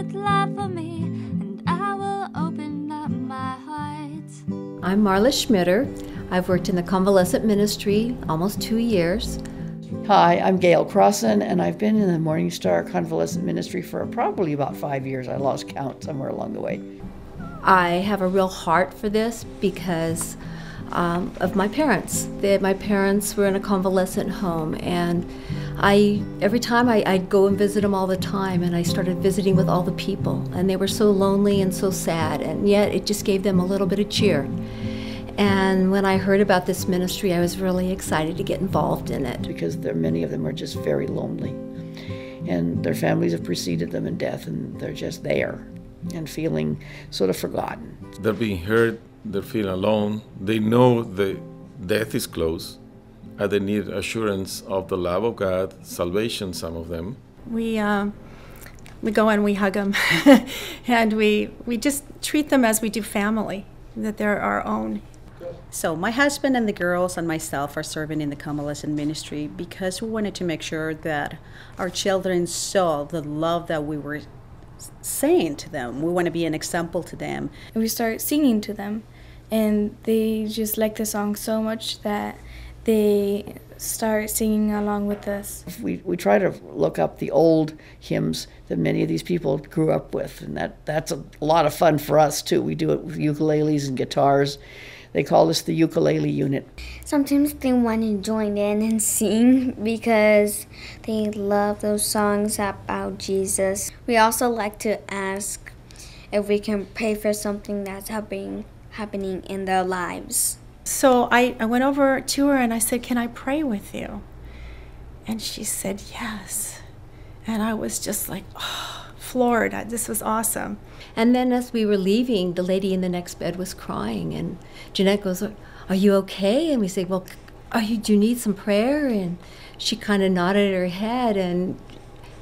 with love for me, and I will open up my heart. I'm Marla Schmitter. I've worked in the Convalescent ministry almost 2 years. Hi, I'm Gail Crossan, and I've been in the Morningstar Convalescent ministry for probably about 5 years. I lost count somewhere along the way. I have a real heart for this because of my parents. My parents were in a convalescent home, and every time I'd go and visit them all the time, and I started visiting with all the people, and they were so lonely and so sad, and yet it just gave them a little bit of cheer. And when I heard about this ministry, I was really excited to get involved in it. Because many of them are just very lonely, and their families have preceded them in death, and they're just there and feeling sort of forgotten. They're being hurt, they're feeling alone, they know the death is close, and they need assurance of the love of God, salvation, some of them. We go and we hug them, and we just treat them as we do family, that they're our own. So my husband and the girls and myself are serving in the convalescent ministry because we wanted to make sure that our children saw the love that we were saying to them. We want to be an example to them. And we start singing to them, and they just like the song so much that they start singing along with us. We try to look up the old hymns that many of these people grew up with, and that's a lot of fun for us too. We do it with ukuleles and guitars. They call us the ukulele unit. Sometimes they want to join in and sing because they love those songs about Jesus. We also like to ask if we can pray for something that's happening in their lives. So I went over to her and I said, "Can I pray with you?" And she said, "Yes." And I was just like, oh, floored. This was awesome. And then as we were leaving, the lady in the next bed was crying, and Jeanette goes, "Are you okay?" And we say, "Well, do you need some prayer?" And she kind of nodded her head, and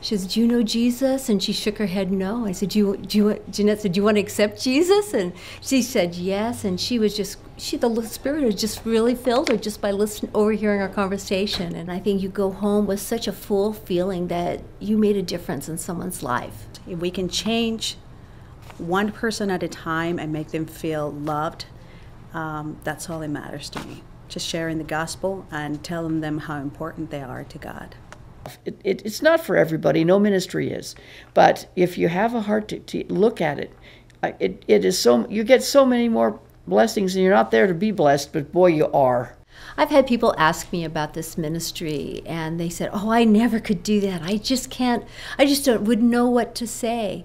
she says, "Do you know Jesus?" And she shook her head no. I said, Jeanette said, "Do you want to accept Jesus?" And she said yes, and the Spirit had just really filled her just by overhearing our conversation. And I think you go home with such a full feeling that you made a difference in someone's life. If we can change one person at a time and make them feel loved, that's all that matters to me. Just sharing the gospel and telling them how important they are to God. It's not for everybody, no ministry is. But if you have a heart to look at it, it is so, you get so many more blessings, and you're not there to be blessed, but boy, you are. I've had people ask me about this ministry, and they said, "Oh, I never could do that. I just wouldn't know what to say."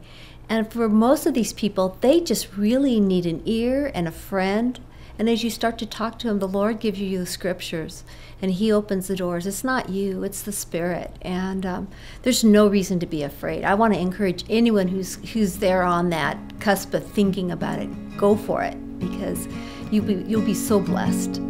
And for most of these people, they just really need an ear and a friend. And as you start to talk to them, the Lord gives you the scriptures, and He opens the doors. It's not you, it's the Spirit. And there's no reason to be afraid. I want to encourage anyone who's there on that cusp of thinking about it, go for it, because you'll be so blessed.